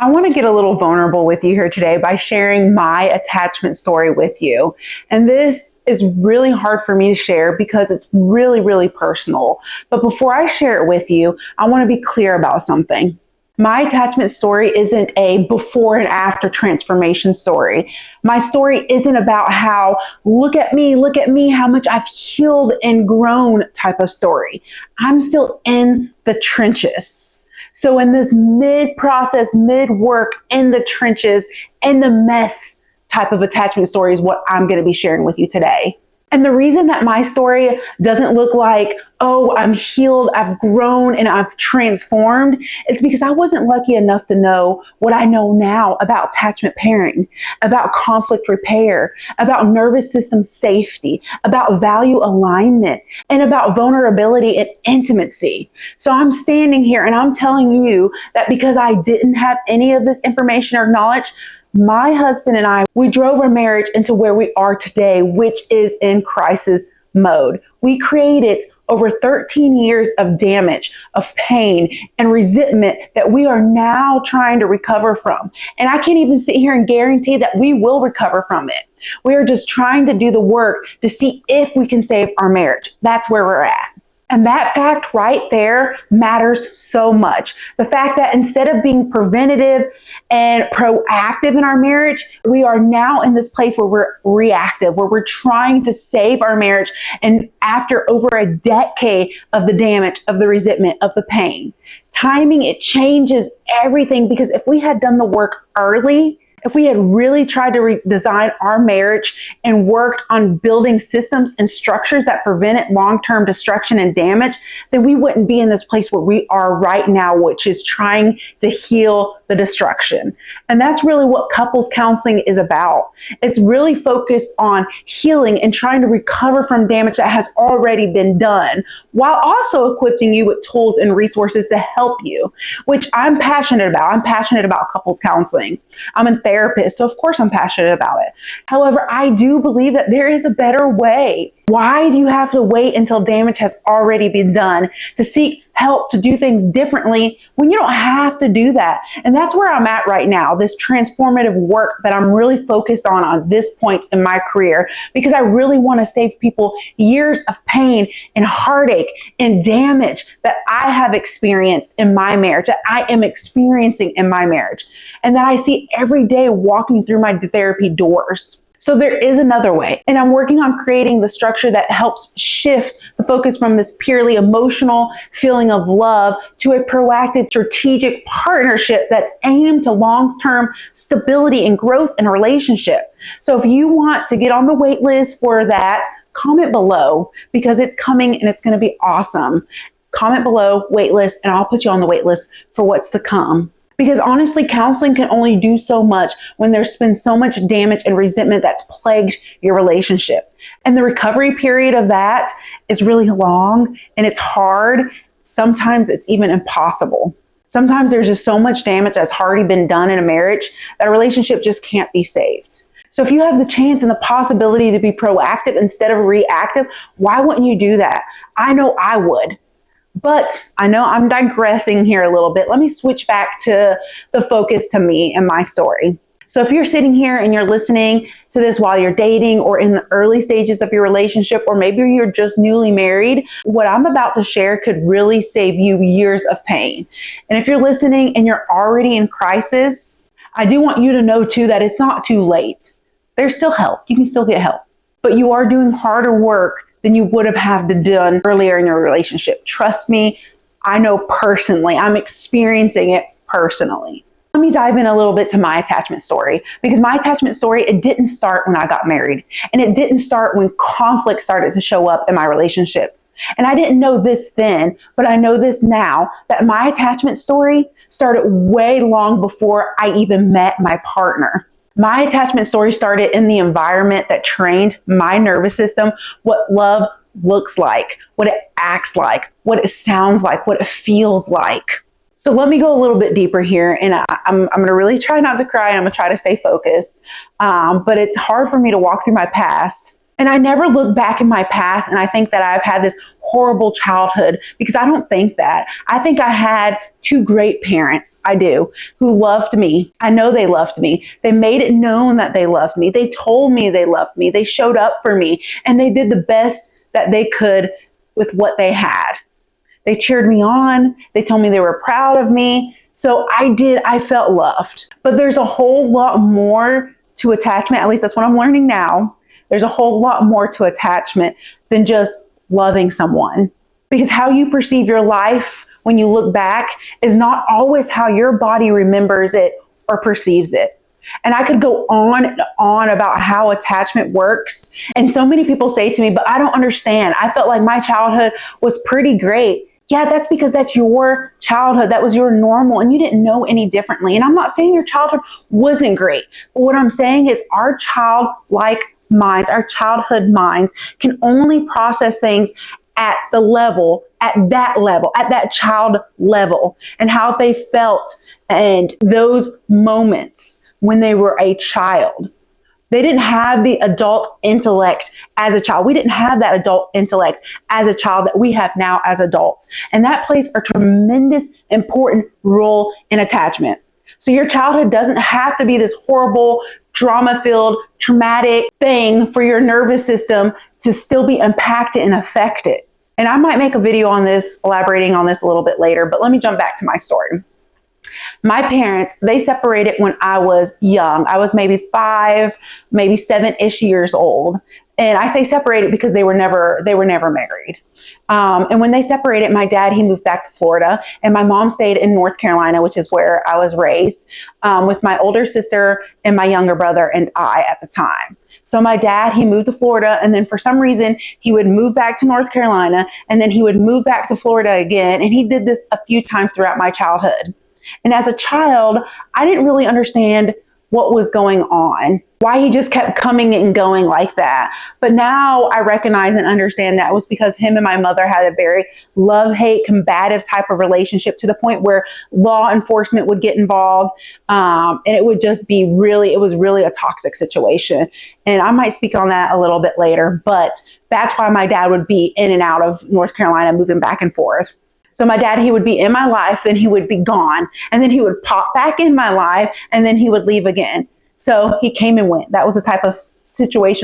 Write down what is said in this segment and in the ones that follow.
I want to get a little vulnerable with you here today by sharing my attachment story with you. And this is really hard for me to share because it's really, really personal. But before I share it with you, I want to be clear about something. My attachment story isn't a before and after transformation story. My story isn't about how, look at me, how much I've healed and grown type of story. I'm still in the trenches. So in this mid-process, mid-work, in the trenches, in the mess type of attachment story is what I'm going to be sharing with you today. And the reason that my story doesn't look like, oh, I'm healed, I've grown, and I've transformed is because I wasn't lucky enough to know what I know now about attachment parenting, about conflict repair, about nervous system safety, about value alignment, and about vulnerability and intimacy. So I'm standing here and I'm telling you that because I didn't have any of this information or knowledge, my husband and I, we drove our marriage into where we are today, which is in crisis mode. We created over 13 years of damage, of pain, and resentment that we are now trying to recover from. And I can't even sit here and guarantee that we will recover from it. We are just trying to do the work to see if we can save our marriage. That's where we're at. And that fact right there matters so much. The fact that instead of being preventative and proactive in our marriage, we are now in this place where we're reactive, where we're trying to save our marriage. And after over a decade of the damage, of the resentment, of the pain, timing, it changes everything. Because if we had done the work early, if we had really tried to redesign our marriage and worked on building systems and structures that prevented long-term destruction and damage, then we wouldn't be in this place where we are right now, which is trying to heal the destruction. And that's really what couples counseling is about. It's really focused on healing and trying to recover from damage that has already been done, while also equipping you with tools and resources to help you, which I'm passionate about. I'm passionate about couples counseling. I'm a therapist, so of course I'm passionate about it. However, I do believe that there is a better way. Why do you have to wait until damage has already been done to seek help to do things differently when you don't have to do that? And that's where I'm at right now, this transformative work that I'm really focused on this point in my career, because I really want to save people years of pain and heartache and damage that I have experienced in my marriage, that I am experiencing in my marriage, and that I see every day walking through my therapy doors. So there is another way, and I'm working on creating the structure that helps shift the focus from this purely emotional feeling of love to a proactive strategic partnership that's aimed to long-term stability and growth in a relationship. So if you want to get on the wait list for that, comment below, because it's coming and it's going to be awesome. Comment below, wait list, and I'll put you on the wait list for what's to come. Because honestly, counseling can only do so much when there's been so much damage and resentment that's plagued your relationship. And the recovery period of that is really long and it's hard. Sometimes it's even impossible. Sometimes there's just so much damage that's already been done in a marriage that a relationship just can't be saved. So if you have the chance and the possibility to be proactive instead of reactive, why wouldn't you do that? I know I would. But I know I'm digressing here a little bit. Let me switch back to the focus to me and my story. So if you're sitting here and you're listening to this while you're dating or in the early stages of your relationship, or maybe you're just newly married, what I'm about to share could really save you years of pain. And if you're listening and you're already in crisis, I do want you to know too that it's not too late. There's still help. You can still get help. But you are doing harder work than you would have had to done earlier in your relationship. Trust me, I know personally. I'm experiencing it personally. Let me dive in a little bit to my attachment story, because my attachment story, it didn't start when I got married, and it didn't start when conflict started to show up in my relationship. And I didn't know this then, but I know this now, that my attachment story started way long before I even met my partner. My attachment story started in the environment that trained my nervous system what love looks like, what it acts like, what it sounds like, what it feels like. So let me go a little bit deeper here, and I'm going to really try not to cry, and I'm going to try to stay focused. But it's hard for me to walk through my past And I never look back in my past and I think that I've had this horrible childhood, because I don't think that. I think I had two great parents. I do, who loved me. I know they loved me. They made it known that they loved me. They told me they loved me. They showed up for me, and they did the best that they could with what they had. They cheered me on. They told me they were proud of me. So I felt loved. But there's a whole lot more to attachment. At least that's what I'm learning now. There's a whole lot more to attachment than just loving someone. Because how you perceive your life when you look back is not always how your body remembers it or perceives it. And I could go on and on about how attachment works. And so many people say to me, but I don't understand. I felt like my childhood was pretty great. Yeah, that's because that's your childhood. That was your normal, and you didn't know any differently. And I'm not saying your childhood wasn't great. But what I'm saying is our childlike minds, our childhood minds can only process things at that child level, and how they felt and those moments when they were a child. They didn't have the adult intellect as a child. We didn't have that adult intellect as a child that we have now as adults. And that plays a tremendous important role in attachment. So your childhood doesn't have to be this horrible, drama-filled, traumatic thing for your nervous system to still be impacted and affected. And I might make a video on this, elaborating on this a little bit later, but let me jump back to my story. My parents, they separated when I was young. I was maybe 5, maybe 7-ish years old. And I say separated because they were never married. And when they separated, my dad, he moved back to Florida, and my mom stayed in North Carolina, which is where I was raised, with my older sister and my younger brother and I at the time. So my dad, he moved to Florida, and then for some reason, he would move back to North Carolina, and then he would move back to Florida again. And he did this a few times throughout my childhood. And as a child, I didn't really understand what was going on, why he just kept coming and going like that. But now I recognize and understand that was because him and my mother had a very love-hate, combative type of relationship, to the point where law enforcement would get involved. And it would just be it was really a toxic situation. And I might speak on that a little bit later, but that's why my dad would be in and out of North Carolina, moving back and forth. So my dad, he would be in my life, then he would be gone, and then he would pop back in my life, and then he would leave again. So he came and went. That was the type of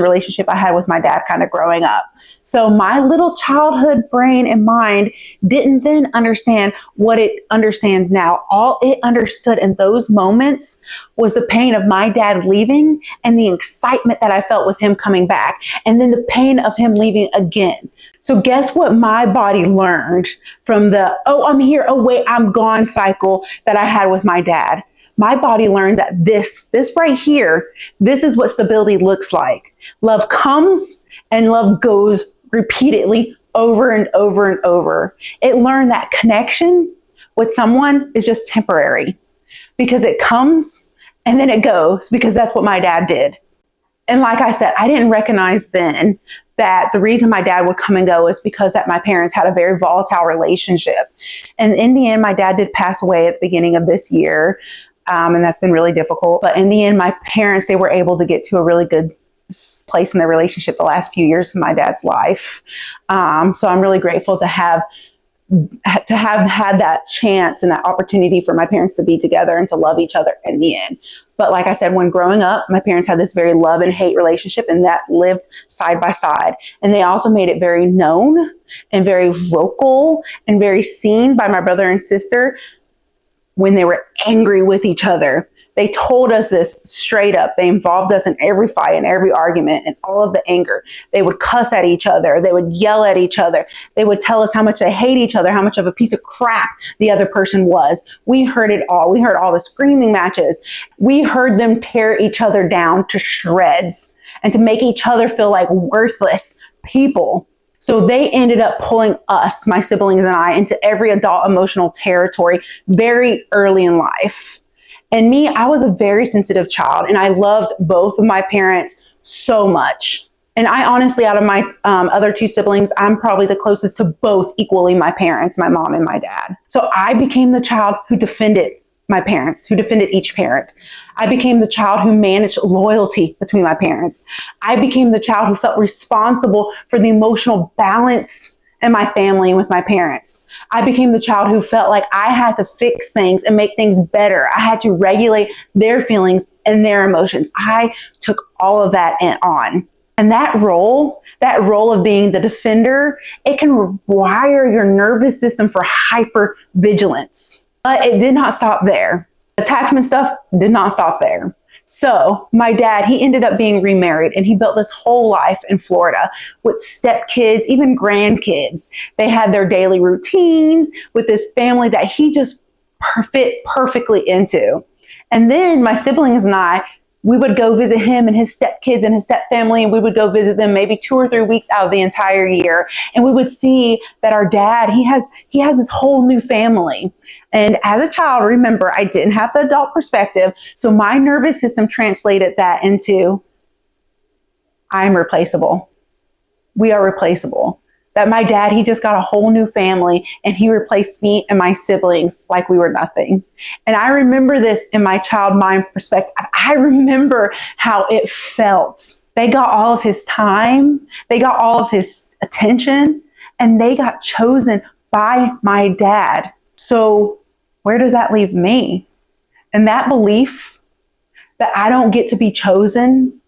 relationship I had with my dad kind of growing up. So my little childhood brain and mind didn't then understand what it understands now. All it understood in those moments was the pain of my dad leaving and the excitement that I felt with him coming back, and then the pain of him leaving again. So guess what my body learned from the, oh, I'm here, oh, wait, I'm gone cycle that I had with my dad? My body learned that this right here, this is what stability looks like. Love comes and love goes repeatedly over and over and over. It learned that connection with someone is just temporary, because it comes and then it goes, because that's what my dad did. And like I said, I didn't recognize then that the reason my dad would come and go is because that my parents had a very volatile relationship. And in the end, my dad did pass away at the beginning of this year. And that's been really difficult. But in the end, my parents, they were able to get to a really good place in their relationship the last few years of my dad's life. So I'm really grateful to have had that chance and that opportunity for my parents to be together and to love each other in the end. But like I said, when growing up, my parents had this very love and hate relationship, and that lived side by side. And they also made it very known and very vocal and very seen by my brother and sister when they were angry with each other. They told us this straight up. They involved us in every fight and every argument and all of the anger. They would cuss at each other. They would yell at each other. They would tell us how much they hate each other, how much of a piece of crap the other person was. We heard it all. We heard all the screaming matches. We heard them tear each other down to shreds and to make each other feel like worthless people. So they ended up pulling us, my siblings and I, into every adult emotional territory very early in life. And me, I was a very sensitive child, and I loved both of my parents so much. And I honestly, out of my other two siblings, I'm probably the closest to both equally my parents, my mom and my dad. So I became the child who defended my parents, who defended each parent. I became the child who managed loyalty between my parents. I became the child who felt responsible for the emotional balance in my family and with my parents. I became the child who felt like I had to fix things and make things better. I had to regulate their feelings and their emotions. I took all of that on. And that role of being the defender, it can rewire your nervous system for hypervigilance. But it did not stop there. Attachment stuff did not stop there. So my dad, he ended up being remarried, and he built this whole life in Florida with stepkids, even grandkids. They had their daily routines with this family that he just fit perfectly into. And then my siblings and I, we would go visit him and his stepkids and his stepfamily, and we would go visit them maybe 2 or 3 weeks out of the entire year. And we would see that our dad, he has this whole new family. And as a child, remember, I didn't have the adult perspective. So my nervous system translated that into, I'm replaceable. We are replaceable. That my dad, he just got a whole new family, and he replaced me and my siblings like we were nothing. And I remember this in my child mind perspective. I remember how it felt. They got all of his time. They got all of his attention, and they got chosen by my dad. So where does that leave me? And that belief that I don't get to be chosen,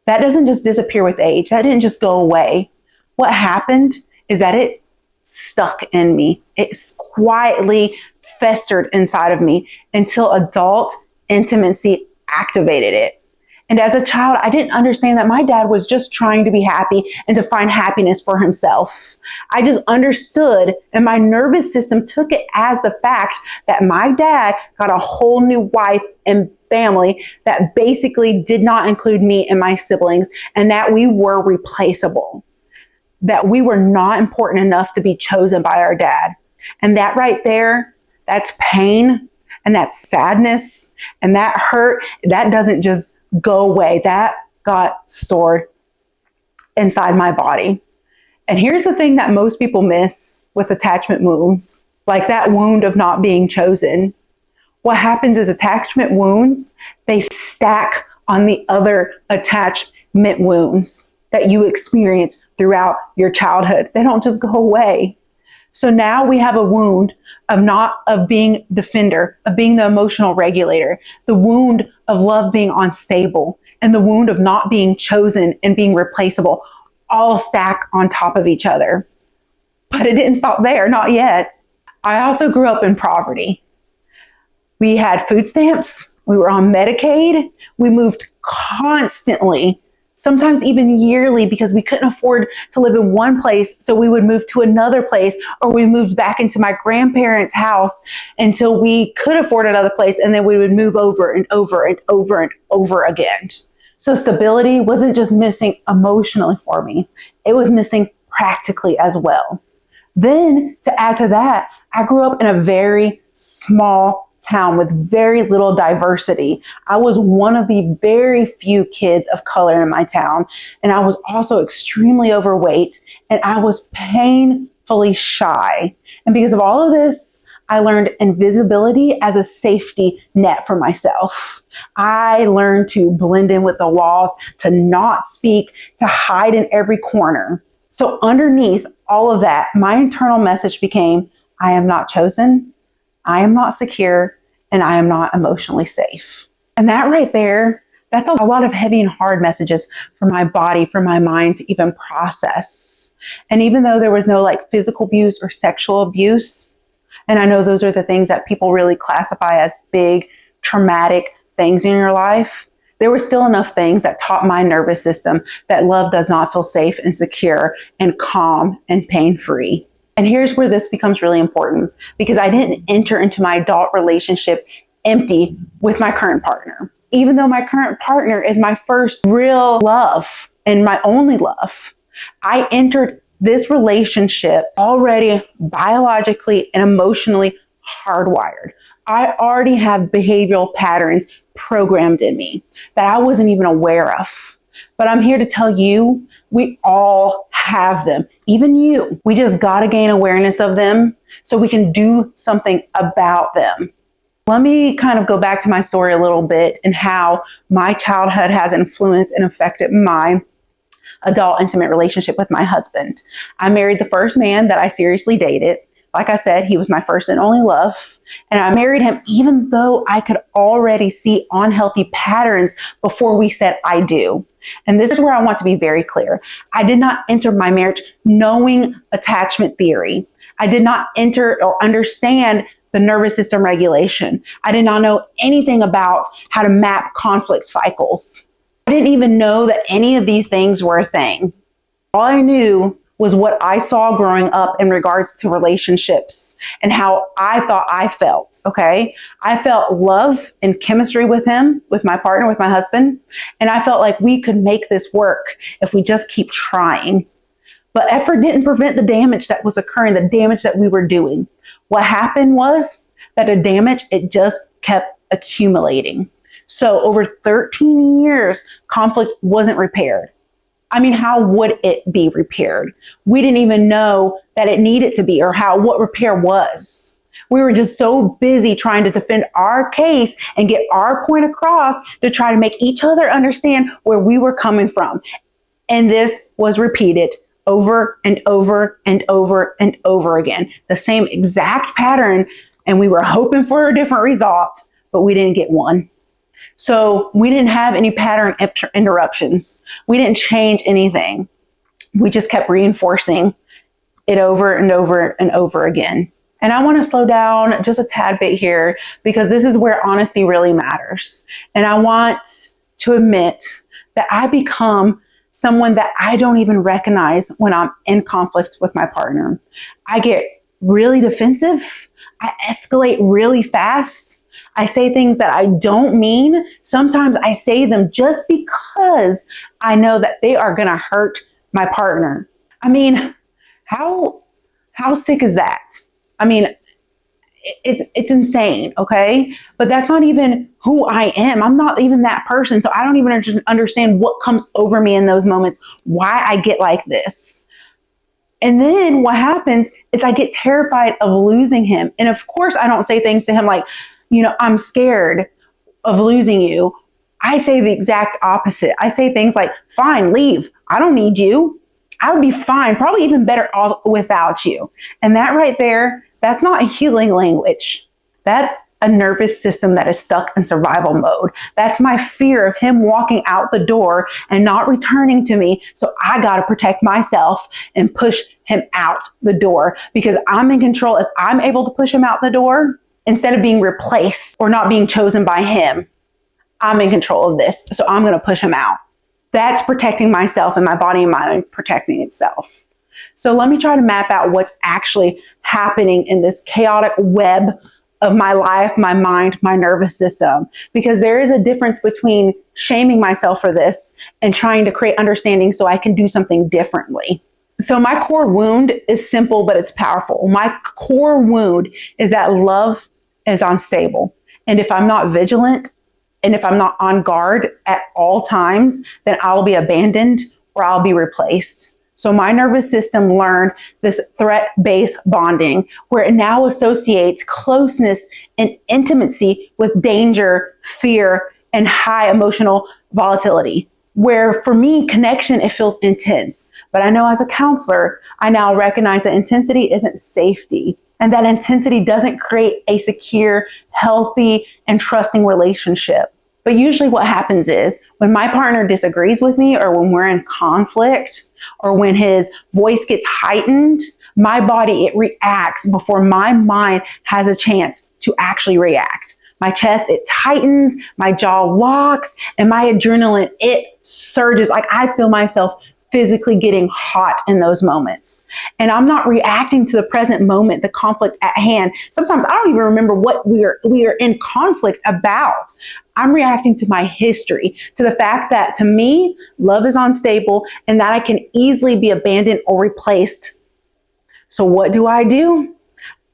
that doesn't just disappear with age. That didn't just go away. What happened is that it stuck in me. It's quietly festered inside of me until adult intimacy activated it. And as a child, I didn't understand that my dad was just trying to be happy and to find happiness for himself. I just understood, and my nervous system took it as the fact that my dad got a whole new wife and family that basically did not include me and my siblings, and that we were replaceable, that we were not important enough to be chosen by our dad. And that right there, that's pain, and that's sadness, and that hurt. That doesn't just go away. That got stored inside my body. And here's the thing that most people miss with attachment wounds, like that wound of not being chosen. What happens is attachment wounds, they stack on the other attachment wounds that you experience throughout your childhood. They don't just go away. So now we have a wound of being defender, of being the emotional regulator, the wound of love being unstable, and the wound of not being chosen and being replaceable, all stack on top of each other. But it didn't stop there, not yet. I also grew up in poverty. We had food stamps, we were on Medicaid, we moved constantly, sometimes even yearly, because we couldn't afford to live in one place. So we would move to another place, or we moved back into my grandparents' house until we could afford another place. And then we would move over and over and over and over again. So stability wasn't just missing emotionally for me. It was missing practically as well. Then to add to that, I grew up in a very small town with very little diversity. I was one of the very few kids of color in my town, and I was also extremely overweight, and I was painfully shy. And because of all of this, I learned invisibility as a safety net for myself. I learned to blend in with the walls, to not speak, to hide in every corner. So underneath all of that, my internal message became, I am not chosen, I am not secure, and I am not emotionally safe. And that right there, that's a lot of heavy and hard messages for my body, for my mind to even process. And even though there was no like physical abuse or sexual abuse, and I know those are the things that people really classify as big traumatic things in your life, there were still enough things that taught my nervous system that love does not feel safe and secure and calm and pain-free. And here's where this becomes really important, because I didn't enter into my adult relationship empty with my current partner. Even though my current partner is my first real love and my only love, I entered this relationship already biologically and emotionally hardwired. I already have behavioral patterns programmed in me that I wasn't even aware of. But I'm here to tell you, we all have them, even you. We just got to gain awareness of them so we can do something about them. Let me kind of go back to my story a little bit and how my childhood has influenced and affected my adult intimate relationship with my husband. I married the first man that I seriously dated. Like I said, he was my first and only love. And I married him even though I could already see unhealthy patterns before we said I do. And this is where I want to be very clear. I did not enter my marriage knowing attachment theory. I did not enter or understand the nervous system regulation. I did not know anything about how to map conflict cycles. I didn't even know that any of these things were a thing. All I knew was what I saw growing up in regards to relationships and how I thought I felt, okay? I felt love and chemistry with him, with my partner, with my husband, and I felt like we could make this work if we just keep trying. But effort didn't prevent the damage that was occurring, the damage that we were doing. What happened was that the damage, it just kept accumulating. So over 13 years, conflict wasn't repaired. I mean, how would it be repaired? We didn't even know that it needed to be or what repair was. We were just so busy trying to defend our case and get our point across to try to make each other understand where we were coming from. And this was repeated over and over and over and over again. The same exact pattern, and we were hoping for a different result, but we didn't get one. So we didn't have any pattern interruptions. We didn't change anything. We just kept reinforcing it over and over and over again. And I want to slow down just a tad bit here because this is where honesty really matters. And I want to admit that I become someone that I don't even recognize when I'm in conflict with my partner. I get really defensive. I escalate really fast. I say things that I don't mean. Sometimes I say them just because I know that they are going to hurt my partner. I mean, how sick is that? I mean, it's insane, okay? But that's not even who I am. I'm not even that person. So I don't even understand what comes over me in those moments, why I get like this. And then what happens is I get terrified of losing him. And of course, I don't say things to him like, I'm scared of losing you. I say the exact opposite. I say things like, fine, leave. I don't need you. I would be fine, probably even better off without you. And that right there, that's not a healing language. That's a nervous system that is stuck in survival mode. That's my fear of him walking out the door and not returning to me. So I got to protect myself and push him out the door because I'm in control. If I'm able to push him out the door, instead of being replaced or not being chosen by him, I'm in control of this. So I'm going to push him out. That's protecting myself and my body and mind protecting itself. So let me try to map out what's actually happening in this chaotic web of my life, my mind, my nervous system, because there is a difference between shaming myself for this and trying to create understanding so I can do something differently. So my core wound is simple, but it's powerful. My core wound is that love is unstable. And if I'm not vigilant and if I'm not on guard at all times, then I'll be abandoned or I'll be replaced. So my nervous system learned this threat-based bonding where it now associates closeness and intimacy with danger, fear, and high emotional volatility. Where for me, connection, it feels intense. But I know as a counselor, I now recognize that intensity isn't safety and that intensity doesn't create a secure, healthy, and trusting relationship. But usually what happens is when my partner disagrees with me or when we're in conflict or when his voice gets heightened, my body, it reacts before my mind has a chance to actually react. My chest, it tightens, my jaw locks, and my adrenaline, it surges. Like I feel myself physically getting hot in those moments. And I'm not reacting to the present moment, the conflict at hand. Sometimes I don't even remember what we are in conflict about. I'm reacting to my history, to the fact that to me, love is unstable and that I can easily be abandoned or replaced. So what do?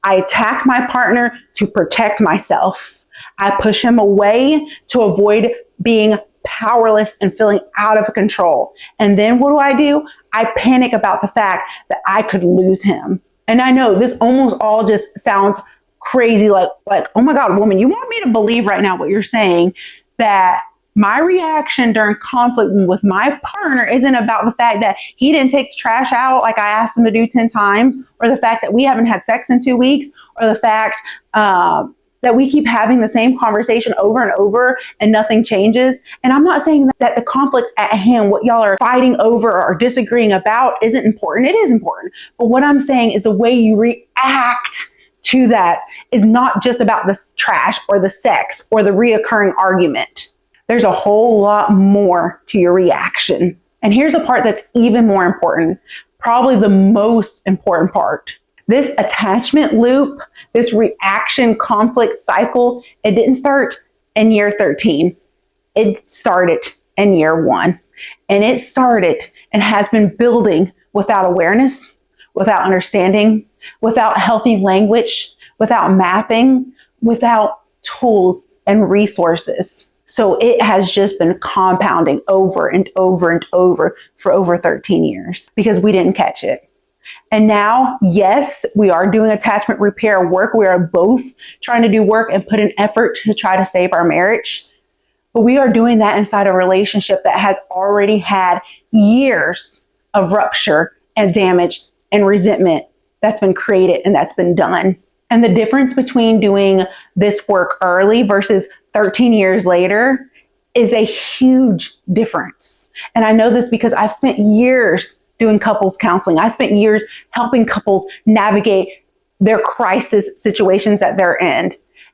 I attack my partner to protect myself. I push him away to avoid being powerless and feeling out of control. And then what do? I panic about the fact that I could lose him. And I know this almost all just sounds crazy, like, oh my God, woman, you want me to believe right now what you're saying, that my reaction during conflict with my partner isn't about the fact that he didn't take the trash out like I asked him to do 10 times, or the fact that we haven't had sex in 2 weeks, or the fact that we keep having the same conversation over and over and nothing changes. And I'm not saying that the conflict at hand, what y'all are fighting over or disagreeing about, isn't important. It is important. But what I'm saying is the way you react to that is not just about the trash or the sex or the reoccurring argument. There's a whole lot more to your reaction. And here's a part that's even more important, probably the most important part. This attachment loop, this reaction conflict cycle, it didn't start in year 13. It started in year 1. And it started and has been building without awareness, without understanding, without healthy language, without mapping, without tools and resources. So it has just been compounding over and over and over for over 13 years because we didn't catch it. And now, yes, we are doing attachment repair work. We are both trying to do work and put an effort to try to save our marriage. But we are doing that inside a relationship that has already had years of rupture and damage and resentment that's been created and that's been done. And the difference between doing this work early versus 13 years later is a huge difference. And I know this because I've spent years doing couples counseling. I spent years helping couples navigate their crisis situations that they're in.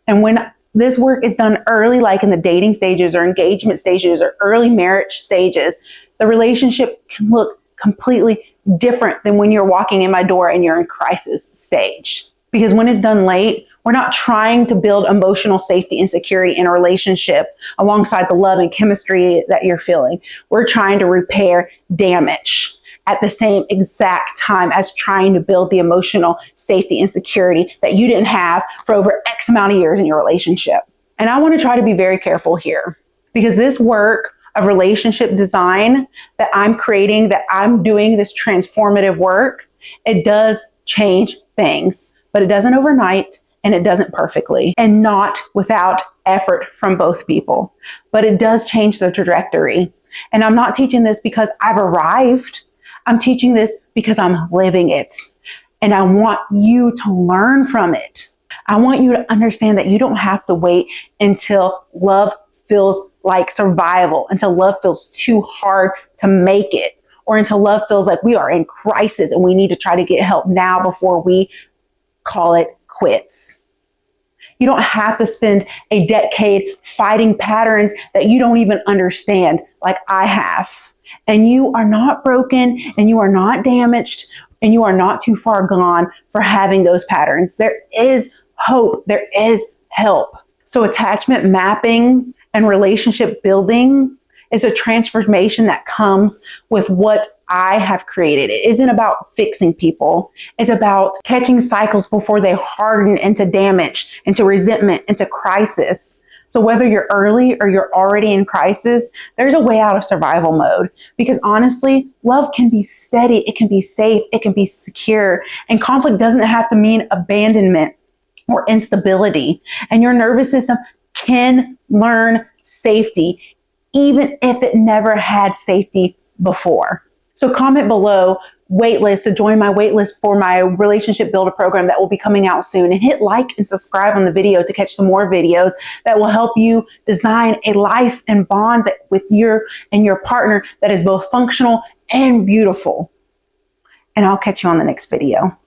And when this work is done early, like in the dating stages or engagement stages or early marriage stages, the relationship can look completely different than when you're walking in my door and you're in crisis stage. Because when it's done late, we're not trying to build emotional safety and security in a relationship alongside the love and chemistry that you're feeling. We're trying to repair damage at the same exact time as trying to build the emotional safety and security that you didn't have for over X amount of years in your relationship. And I want to try to be very careful here because this work of relationship design that I'm creating, that I'm doing this transformative work, it does change things, but it doesn't overnight and it doesn't perfectly and not without effort from both people. But it does change the trajectory. And I'm not teaching this because I've arrived. I'm teaching this because I'm living it. And I want you to learn from it. I want you to understand that you don't have to wait until love feels like survival, until love feels too hard to make it, or until love feels like we are in crisis and we need to try to get help now before we call it quits. You don't have to spend a decade fighting patterns that you don't even understand like I have. And you are not broken and you are not damaged and you are not too far gone for having those patterns. There is hope. There is help. So attachment mapping and relationship building is a transformation that comes with what I have created. It isn't about fixing people. It's about catching cycles before they harden into damage, into resentment, into crisis. So whether you're early or you're already in crisis, there's a way out of survival mode. Because honestly, love can be steady, it can be safe, it can be secure. And conflict doesn't have to mean abandonment or instability. And your nervous system can learn safety, even if it never had safety before. So comment below waitlist to join my waitlist for my relationship builder program that will be coming out soon, and hit like and subscribe on the video to catch some more videos that will help you design a life and bond with your partner that is both functional and beautiful. And I'll catch you on the next video.